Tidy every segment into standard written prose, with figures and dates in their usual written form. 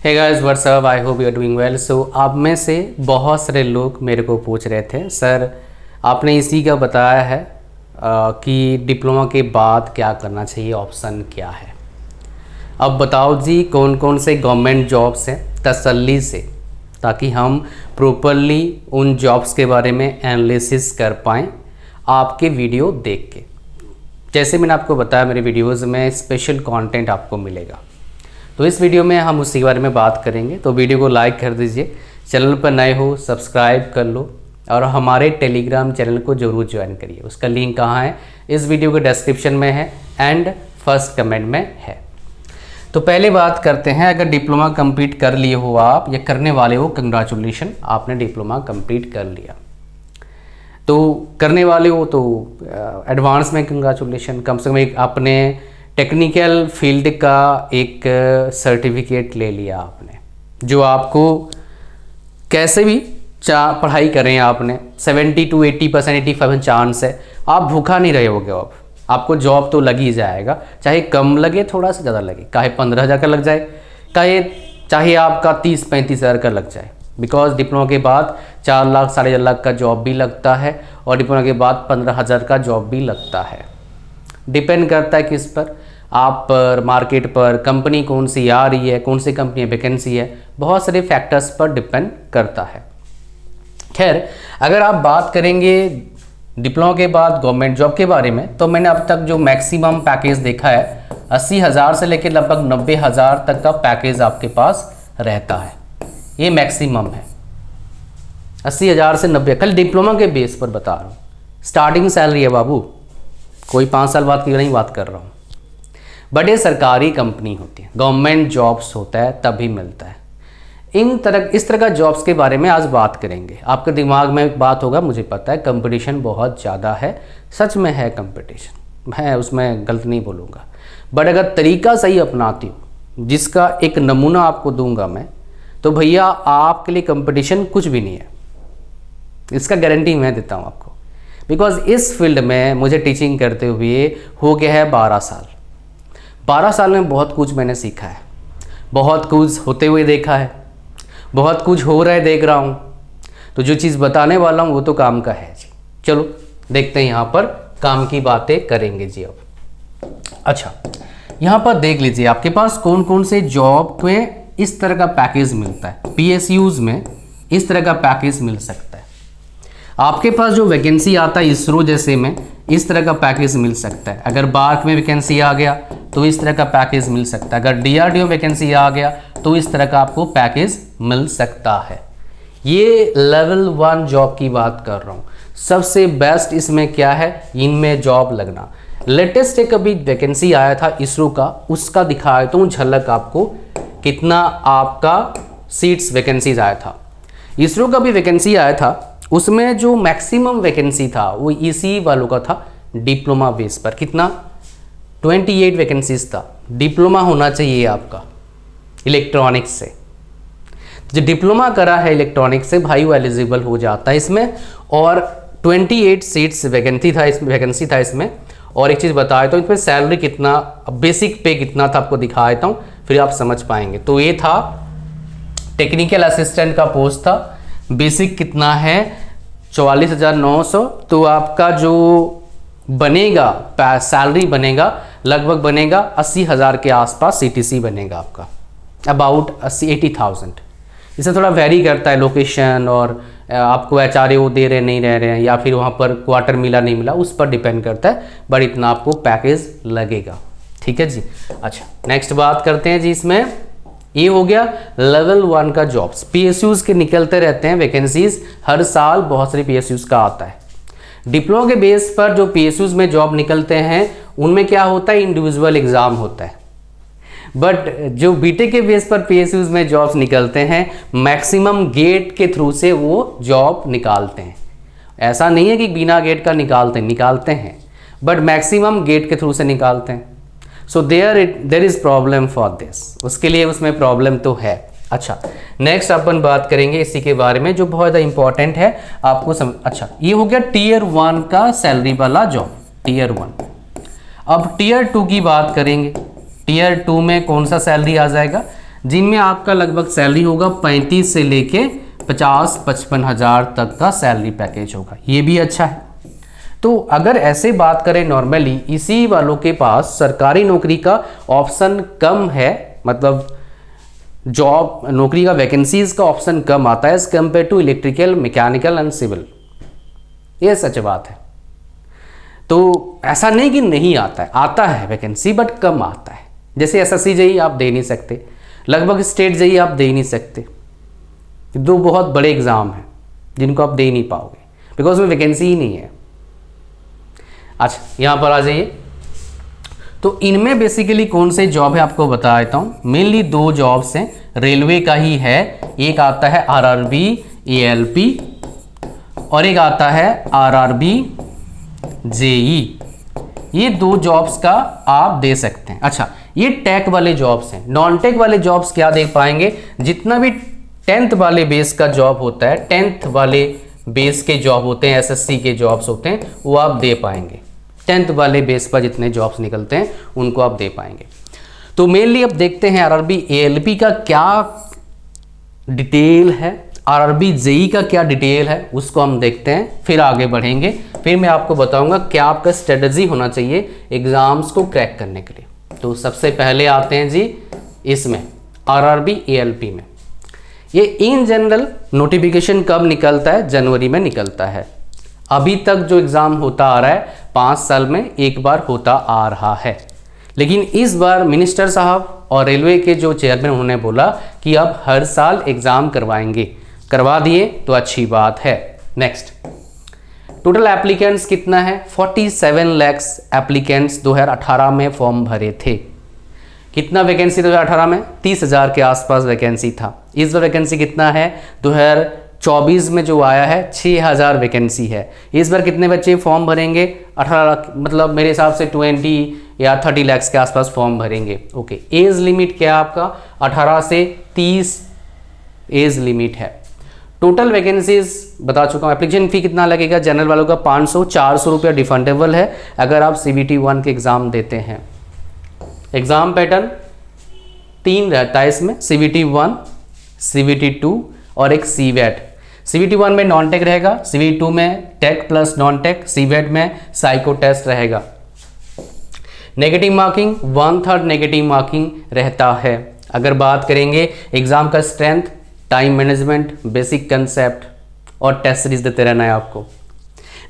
Hey guys what's up, I hope you are doing well. So आप में से बहुत सारे लोग मेरे को पूछ रहे थे सर आपने इसी का बताया है कि डिप्लोमा के बाद क्या करना चाहिए, ऑप्शन क्या है। अब बताओ जी कौन कौन से गवर्नमेंट जॉब्स हैं तसल्ली से, ताकि हम प्रॉपरली उन जॉब्स के बारे में एनालिसिस कर पाएँ आपके वीडियो देख के। जैसे मैंने आपको बताया मेरे वीडियोज़ में स्पेशल कंटेंट आपको मिलेगा, तो इस वीडियो में हम उसी के बारे में बात करेंगे। तो वीडियो को लाइक कर दीजिए, चैनल पर नए हो सब्सक्राइब कर लो और हमारे टेलीग्राम चैनल को ज़रूर ज्वाइन करिए। उसका लिंक कहाँ है, इस वीडियो के डिस्क्रिप्शन में है एंड फर्स्ट कमेंट में है। तो पहले बात करते हैं, अगर डिप्लोमा कंप्लीट कर लिए हो आप या करने वाले हो, कंग्रेचुलेशन, आपने डिप्लोमा कंप्लीट कर लिया। तो करने वाले हो तो एडवांस में कंग्रेचुलेशन, कम से कम एक अपने टेक्निकल फील्ड का एक सर्टिफिकेट ले लिया आपने, जो आपको कैसे भी पढ़ाई करें आपने 70 to 80%, 85% चांस है आप भूखा नहीं रहे होगे। अब आपको जॉब तो लग ही जाएगा, चाहे कम लगे थोड़ा सा ज़्यादा लगे, चाहे 15,000 का लग जाए, चाहे आपका 30-35 हज़ार का लग जाए। बिकॉज डिप्लोमा के बाद 4 लाख 4.5 लाख का जॉब भी लगता है और डिप्लोमा के बाद 15,000 का जॉब भी लगता है। डिपेंड करता है किस पर, आप पर, मार्केट पर, कंपनी कौन सी आ रही है, कौन सी कंपनी वैकेंसी है, बहुत सारे फैक्टर्स पर डिपेंड करता है। खैर, अगर आप बात करेंगे डिप्लोमा के बाद गवर्नमेंट जॉब के बारे में, तो मैंने अब तक जो मैक्सिमम पैकेज देखा है 80,000 से लेकर लगभग 90,000 तक का पैकेज आपके पास रहता है। ये मैक्सिमम है 80,000 से 90, कल डिप्लोमा के बेस पर बता रहा हूँ। स्टार्टिंग सैलरी है बाबू, कोई 5 साल बाद की नहीं बात कर रहा हूँ। बट ये सरकारी कंपनी होती है, गवर्नमेंट जॉब्स होता है तभी मिलता है। इस तरह का जॉब्स के बारे में आज बात करेंगे। आपके दिमाग में एक बात होगा, मुझे पता है कंपटीशन बहुत ज़्यादा है, सच में है कंपटीशन, मैं उसमें गलत नहीं बोलूँगा। बट अगर तरीका सही अपनाती हूँ, जिसका एक नमूना आपको दूंगा मैं, तो भैया आपके लिए कंपटीशन कुछ भी नहीं है, इसका गारंटी मैं देता हूँ आपको। बिकॉज इस फील्ड में मुझे टीचिंग करते हुए हो गया है 12 साल। 12 साल में बहुत कुछ मैंने सीखा है, बहुत कुछ होते हुए देखा है, बहुत कुछ हो रहा है देख रहा हूँ। तो जो चीज़ बताने वाला हूँ वो तो काम का है जी। चलो देखते हैं, यहाँ पर काम की बातें करेंगे जी। अब अच्छा, यहाँ पर देख लीजिए आपके पास कौन कौन से जॉब में इस तरह का पैकेज मिलता है। पीएसयूज में इस तरह का पैकेज मिल सकता है। आपके पास जो वैकेंसी आता है इसरो जैसे में, इस तरह का पैकेज मिल सकता है। अगर बार्क में वैकेंसी आ गया तो इस तरह का पैकेज मिल सकता है। अगर डीआरडीओ वैकेंसी आ गया तो इस तरह का आपको पैकेज मिल सकता है। ये लेवल 1 जॉब की बात कर रहा हूँ। सबसे बेस्ट इसमें क्या है, इनमें जॉब लगना। लेटेस्ट एक अभी वैकेंसी आया था इसरो का, उसका दिखाया तो झलक आपको, कितना आपका सीट्स वैकेंसीज आया था। इसरो का भी वैकेंसी आया था, उसमें जो मैक्सिमम वैकेंसी था वो इसी वालों का था डिप्लोमा बेस पर। कितना, 28 वैकेंसीज था। डिप्लोमा होना चाहिए आपका इलेक्ट्रॉनिक्स से। जो डिप्लोमा करा है इलेक्ट्रॉनिक्स से भाई वो एलिजिबल हो जाता है इसमें। और 28 सीट्स वैकेंसी था इसमें। और एक चीज़ बताया तो इसमें सैलरी कितना, बेसिक पे कितना था आपको दिखा देता हूँ, फिर आप समझ पाएंगे। तो ये था टेक्निकल असिस्टेंट का पोस्ट था, बेसिक कितना है 44,900। तो आपका जो बनेगा सैलरी बनेगा लगभग बनेगा 80,000 के आसपास। सीटीसी बनेगा आपका अबाउट 80,000। इससे थोड़ा वेरी करता है लोकेशन और आपको एचआरए दे रहे नहीं रह रहे हैं, या फिर वहाँ पर क्वार्टर मिला नहीं मिला, उस पर डिपेंड करता है। बट इतना आपको पैकेज लगेगा, ठीक है जी। अच्छा, नेक्स्ट बात करते हैं जी। इसमें ये हो गया लेवल 1 का जॉब्स। पीएसयूज के निकलते रहते हैं वैकेंसीज, हर साल बहुत सारी पीएसयूज का आता है। डिप्लोमा के बेस पर जो पीएसयूज में जॉब निकलते हैं उनमें क्या होता है, इंडिविजुअल एग्जाम होता है। बट जो बीटेक के बेस पर पीएसयूज में जॉब्स निकलते हैं, मैक्सिमम गेट के थ्रू से वो जॉब निकालते हैं। ऐसा नहीं है कि बिना गेट का निकालते हैं, बट मैक्सिमम गेट के थ्रू से निकालते हैं। So there is problem for this, उसके लिए उसमें प्रॉब्लम तो है। अच्छा, नेक्स्ट अपन बात करेंगे इसी के बारे में जो बहुत ज़्यादा इंपॉर्टेंट है आपको अच्छा, ये हो गया टीयर 1 का सैलरी वाला जॉब, टीयर 1। अब टीयर 2 की बात करेंगे। टीयर 2 में कौन सा सैलरी आ जाएगा, जिनमें आपका लगभग सैलरी होगा 35 से लेके 50-55 हज़ार तक का सैलरी पैकेज होगा। ये भी अच्छा है। तो अगर ऐसे बात करें नॉर्मली इसी वालों के पास सरकारी नौकरी का ऑप्शन कम है, मतलब जॉब नौकरी का वैकेंसीज का ऑप्शन कम आता है as compare to electrical, mechanical and civil. ये सच बात है। तो ऐसा नहीं कि नहीं आता है, आता है वैकेंसी बट कम आता है। जैसे एसएससी जेईई आप दे नहीं सकते, लगभग स्टेट जेईई आप दे नहीं सकते। दो बहुत बड़े एग्जाम हैं जिनको आप दे नहीं पाओगे बिकॉज में वैकेंसी ही नहीं है। अच्छा यहाँ पर आ जाइए। तो इनमें बेसिकली कौन से जॉब है आपको बता देता हूँ। मेनली दो जॉब्स हैं, रेलवे का ही है। एक आता है आरआरबी एएलपी और एक आता है आरआरबी जेई। ये दो जॉब्स का आप दे सकते हैं। अच्छा ये टेक वाले जॉब्स हैं। नॉन टेक वाले जॉब्स क्या दे पाएंगे, जितना भी 10th वाले बेस का जॉब होता है, 10th वाले बेस के जॉब होते हैं, एसएससी के जॉब्स होते हैं, वो आप दे पाएंगे। 10th वाले बेस पर जितने जॉब्स निकलते हैं उनको आप दे पाएंगे। तो मेनली अब देखते हैं आरआरबी एएलपी का क्या डिटेल है, आरआरबी जेई का क्या डिटेल है, उसको हम देखते हैं, फिर आगे बढ़ेंगे। फिर मैं आपको बताऊंगा क्या आपका स्ट्रेटजी होना चाहिए एग्जाम्स को क्रैक करने के लिए। तो सबसे पहले आते हैं जी इसमें आरआरबी एएलपी में। ये इन जनरल नोटिफिकेशन कब निकलता है, जनवरी में निकलता है। अभी तक जो एग्ज़ाम होता आ रहा है 5 साल में एक बार होता आ रहा है, लेकिन इस बार मिनिस्टर साहब और रेलवे के जो चेयरमैन उन्होंने बोला कि अब हर साल एग्ज़ाम करवाएंगे। करवा दिए तो अच्छी बात है। नेक्स्ट, टोटल एप्लीकेंट्स कितना है, 47 लाख एप्लीकेंट्स 2018 में फॉर्म भरे थे। कितना वैकेंसी 2018 में, 30,000 के आसपास वैकेंसी था। इस बार वैकेंसी कितना है, 2024 में जो आया है 6,000 वैकेंसी है। इस बार कितने बच्चे फॉर्म भरेंगे, 18 लाख, मतलब मेरे हिसाब से 20 या 30 लाख के आसपास फॉर्म भरेंगे। ओके, एज लिमिट क्या है आपका, 18 से 30 एज लिमिट है। टोटल वैकेंसीज बता चुका हूँ। एप्लीकेशन फ़ी कितना लगेगा, जनरल वालों का 500-400 रुपया डिफंडेबल है अगर आप CBT 1 के एग्ज़ाम देते हैं। एग्ज़ाम पैटर्न 3 रहता है इसमें, CBT 1, CBT 2 और एक CWET। CBT 1 में नॉन टेक रहेगा, CBT 2 में tech plus non tech, CWET में साइको टेस्ट रहेगा। नेगेटिव मार्किंग 1/3 नेगेटिव मार्किंग रहता है। अगर बात करेंगे एग्ज़ाम का strength, time management, basic concept और टेस्ट सीरीज देते रहना है आपको।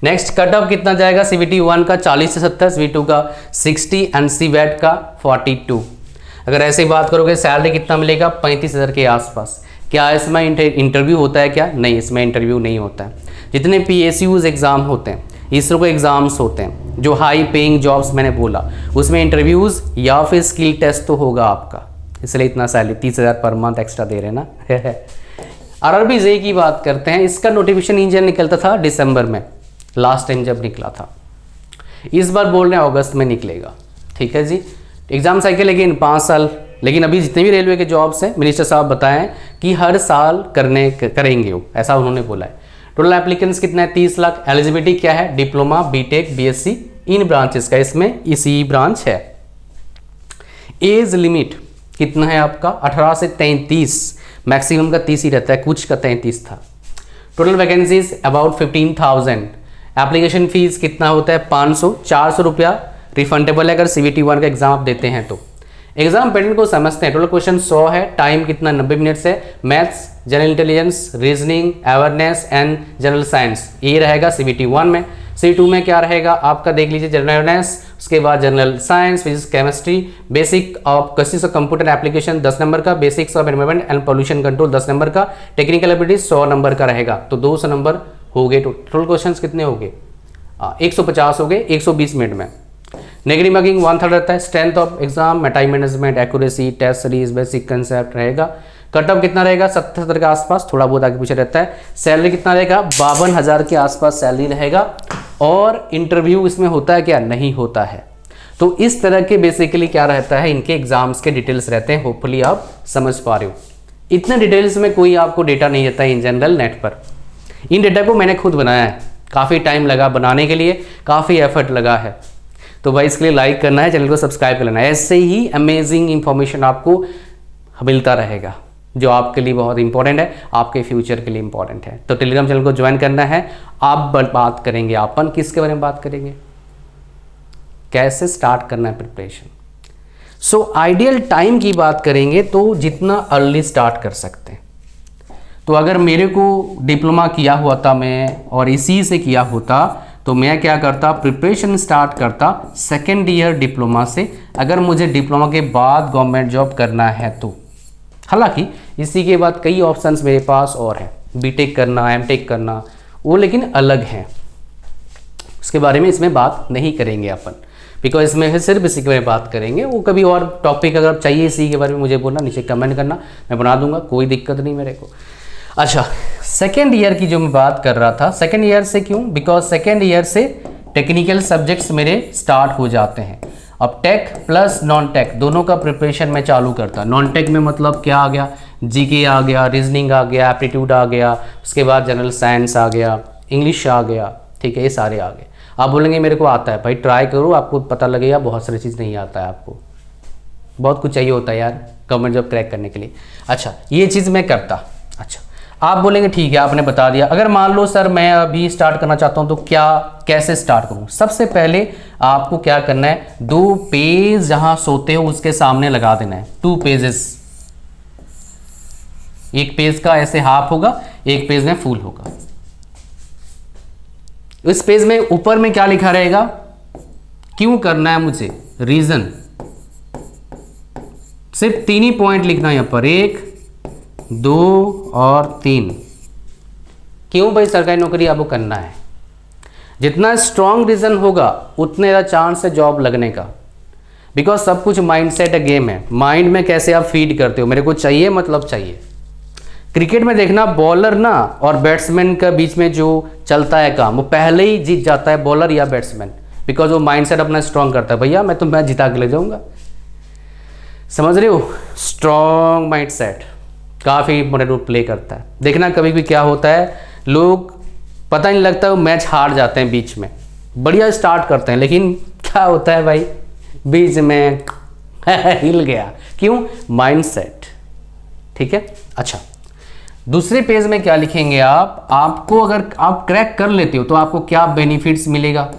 नेक्स्ट, कट ऑफ कितना जाएगा, CBT 1 का 40 से 70, CBT 2 का 60 एंड CWET का 42। अगर ऐसे बात करोगे सैलरी कितना मिलेगा, 35,000 के आसपास। क्या इसमें इंटरव्यू होता है क्या, नहीं, इसमें इंटरव्यू नहीं होता है। जितने PSUs एग्ज़ाम होते हैं, इसरो के एग्ज़ाम्स होते हैं, जो हाई पेइंग जॉब्स मैंने बोला, उसमें इंटरव्यूज़ या फिर स्किल टेस्ट तो होगा आपका, इसलिए इतना सैलरी 30,000 पर मंथ एक्स्ट्रा दे रहे हैं ना। आरआरबी जेईई की बात करते हैं। इसका नोटिफिकेशन इंजन निकलता था दिसंबर में, लास्ट टाइम जब निकला था। इस बार बोल रहे हैं अगस्त में निकलेगा। ठीक है जी, एग्ज़ाम साइकिल लेकिन 5 साल। लेकिन अभी जितने भी रेलवे के जॉब्स हैं मिनिस्टर साहब बताएं कि हर साल करेंगे वो, ऐसा उन्होंने बोला है। टोटल एप्लीकेंट्स कितना है, 30 लाख। एलिजिबिलिटी क्या है, डिप्लोमा, बीटेक, बीएससी, इन ब्रांचेस का इसमें इसी ब्रांच है। एज लिमिट कितना है आपका, 18 से 33, मैक्सिमम का 30 ही रहता है, कुछ का 33 था। Total vacancies about 15,000। Application fees कितना होता है, 500-400 रुपया रिफंडेबल है अगर CBT 1 का एग्जाम आप देते हैं तो। एग्जाम पैटर्न को समझते हैं। टोटल क्वेश्चन 100 है, टाइम कितना 90 मिनट्स है। Maths, general intelligence, reasoning, awareness and general science, ये रहेगा CBT 1 में। CBT 2 में क्या रहेगा आपका, देख लीजिए, जनरल अवेयरनेस, उसके बाद general science, physics, chemistry, basic of basics of computer application 10 number का, basics of environment and pollution control 10 number का, टेक्निकल एबिलिटी 100 नंबर का रहेगा। तो 200 नंबर हो गए। टोटल क्वेश्चन कितने हो गए, 150 हो गए 120 मिनट में। नेगेटिव मार्किंग 1/3 रहता है। Strength of exam, time management, accuracy, test series, basic concept रहेगा। कट ऑफ कितना रहेगा, 77 के आसपास, थोड़ा बहुत आगे पीछे रहता है। सैलरी कितना रहेगा, 52,000 के आसपास सैलरी रहेगा। और इंटरव्यू इसमें होता है क्या, नहीं होता है। तो इस तरह के बेसिकली क्या रहता है, इनके एग्जाम्स के डिटेल्स रहते हैं। होपफुली आप समझ पा रहे हो। इतने डिटेल्स में कोई आपको डेटा नहीं देता है इन जनरल नेट पर। इन डेटा को मैंने खुद बनाया है, काफ़ी टाइम लगा बनाने के लिए, काफ़ी एफर्ट लगा है। तो भाई इसके लिए लाइक करना है, चैनल को सब्सक्राइब कर लेना है। ऐसे ही अमेजिंग इंफॉर्मेशन आपको मिलता रहेगा, जो आपके लिए बहुत इंपॉर्टेंट है, आपके फ्यूचर के लिए इंपॉर्टेंट है। तो टेलीग्राम चैनल को ज्वाइन करना है। आप बात करेंगे अपन किसके बारे में बात करेंगे, कैसे स्टार्ट करना है प्रिपरेशन। सो आइडियल टाइम की बात करेंगे तो जितना अर्ली स्टार्ट कर सकते हैं। तो अगर मेरे को डिप्लोमा किया हुआ था मैं और इसी से किया होता तो मैं क्या करता, प्रिपरेशन स्टार्ट करता सेकेंड ईयर डिप्लोमा से, अगर मुझे डिप्लोमा के बाद गवर्नमेंट जॉब करना है तो। हालांकि इसी के बाद कई ऑप्शंस मेरे पास और हैं, बीटेक करना, एमटेक करना, वो लेकिन अलग हैं, उसके बारे में इसमें बात नहीं करेंगे अपन, बिकॉज इसमें सिर्फ इसी के बारे में बात करेंगे। वो कभी और टॉपिक अगर चाहिए इसी के बारे में मुझे बोलना, नीचे कमेंट करना, मैं बना दूंगा, कोई दिक्कत नहीं मेरे को। अच्छा, सेकेंड ईयर की जो मैं बात कर रहा था, सेकेंड ईयर से क्यों, बिकॉज सेकेंड ईयर से टेक्निकल सब्जेक्ट्स मेरे स्टार्ट हो जाते हैं। अब टेक प्लस नॉन टेक दोनों का प्रिपरेशन मैं चालू करता। नॉन टेक में मतलब क्या आ गया, जीके आ गया, रीजनिंग आ गया, एप्टीट्यूड आ गया, उसके बाद जनरल साइंस आ गया, इंग्लिश आ गया, ठीक है, ये सारे आ गए। आप बोलेंगे मेरे को आता है, भाई ट्राई करो, आपको पता लगेगा बहुत सारी चीज़ नहीं आता है, आपको बहुत कुछ चाहिए होता है यार गवर्नमेंट जॉब क्रैक करने के लिए। अच्छा, ये चीज़ मैं करता। अच्छा, आप बोलेंगे ठीक है आपने बता दिया, अगर मान लो सर मैं अभी स्टार्ट करना चाहता हूं तो क्या कैसे स्टार्ट करूं। सबसे पहले आपको क्या करना है, 2 पेज जहां सोते हो उसके सामने लगा देना है, 2 पेजेस। एक पेज का ऐसे हाफ होगा, एक पेज में फुल होगा। इस पेज में ऊपर में क्या लिखा रहेगा, क्यों करना है मुझे, रीजन, सिर्फ 3 ही पॉइंट लिखना है यहां पर, 1, 2 और 3। क्यों भाई सरकारी नौकरी आपको करना है। जितना स्ट्रॉन्ग रीजन होगा उतने ज़्यादा चांस है जॉब लगने का, बिकॉज सब कुछ माइंडसेट गेम है। माइंड में कैसे आप फीड करते हो, मेरे को चाहिए मतलब चाहिए। क्रिकेट में देखना, बॉलर ना और बैट्समैन के बीच में जो चलता है काम, वो पहले ही जीत जाता है बॉलर या बैट्समैन, बिकॉज वो माइंडसेट अपना स्ट्रॉन्ग करता है, भैया मैं तो मैच जिता के ले जाऊंगा। समझ रहे हो, स्ट्रॉन्ग माइंडसेट काफ़ी इंपॉर्टेंट रोल प्ले करता है। देखना कभी भी क्या होता है, लोग पता नहीं लगता वो मैच हार जाते हैं बीच में, बढ़िया स्टार्ट करते हैं लेकिन क्या होता है भाई बीच में हिल गया, क्यों, माइंडसेट। ठीक है। अच्छा, दूसरे पेज में क्या लिखेंगे आप, आपको अगर आप क्रैक कर लेते हो तो आपको क्या बेनिफिट्स मिलेगा।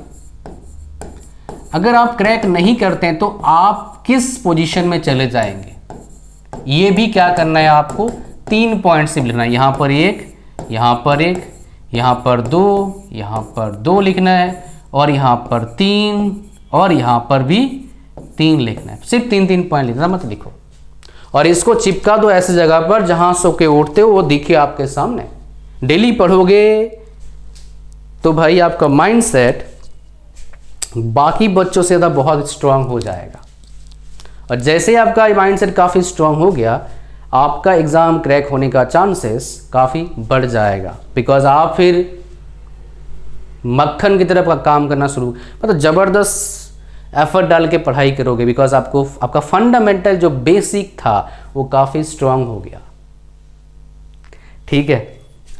अगर आप क्रैक नहीं करते हैं तो आप किस पोजीशन में चले जाएंगे, ये भी क्या करना है आपको, 3 पॉइंट से लिखना है। यहां पर 1, यहां पर 1, यहां पर 2, यहां पर 2 लिखना है, और यहां पर 3, और यहां पर भी 3 लिखना है। सिर्फ 3-3 पॉइंट लिखना, मत लिखो। और इसको चिपका दो ऐसी जगह पर जहां सो के उठते हो वो दिखे आपके सामने। डेली पढ़ोगे तो भाई आपका माइंडसेट बाकी बच्चों से ज़्यादा बहुत स्ट्रांग हो जाएगा। और जैसे ही आपका माइंडसेट काफ़ी स्ट्रांग हो गया, आपका एग्ज़ाम क्रैक होने का चांसेस काफ़ी बढ़ जाएगा, बिकॉज आप फिर मक्खन की तरफ का काम करना शुरू, मतलब ज़बरदस्त एफर्ट डाल के पढ़ाई करोगे, बिकॉज आपको आपका फंडामेंटल जो बेसिक था वो काफ़ी स्ट्रांग हो गया। ठीक है।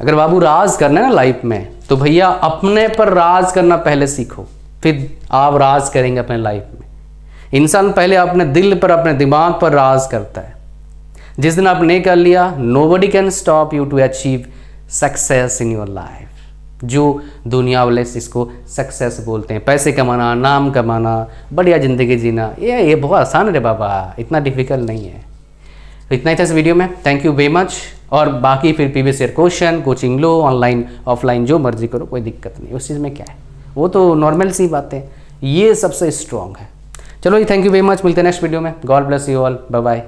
अगर बाबू राज करना है ना लाइफ में, तो भैया अपने पर राज करना पहले सीखो, फिर आप राज करेंगे अपने लाइफ में। इंसान पहले अपने दिल पर, अपने दिमाग पर राज करता है। जिस दिन आपने कर लिया, nobody can stop you to achieve success in your life. जो दुनिया वाले इसको सक्सेस बोलते हैं, पैसे कमाना, नाम कमाना, बढ़िया ज़िंदगी जीना, ये बहुत आसान है रे बाबा, इतना डिफिकल्ट नहीं है। तो इतना ही था इस वीडियो में। Thank you very much. और बाकी फिर प्रीवियस ईयर क्वेश्चन, कोचिंग लो, ऑनलाइन ऑफलाइन जो मर्जी करो, कोई दिक्कत नहीं। उस चीज़ में क्या है, वो तो नॉर्मल सी बातें, ये सबसे स्ट्रॉन्ग है। चलो जी, थैंक यू वेरी मच। मिलते हैं नेक्स्ट वीडियो में। God bless you all, bye bye.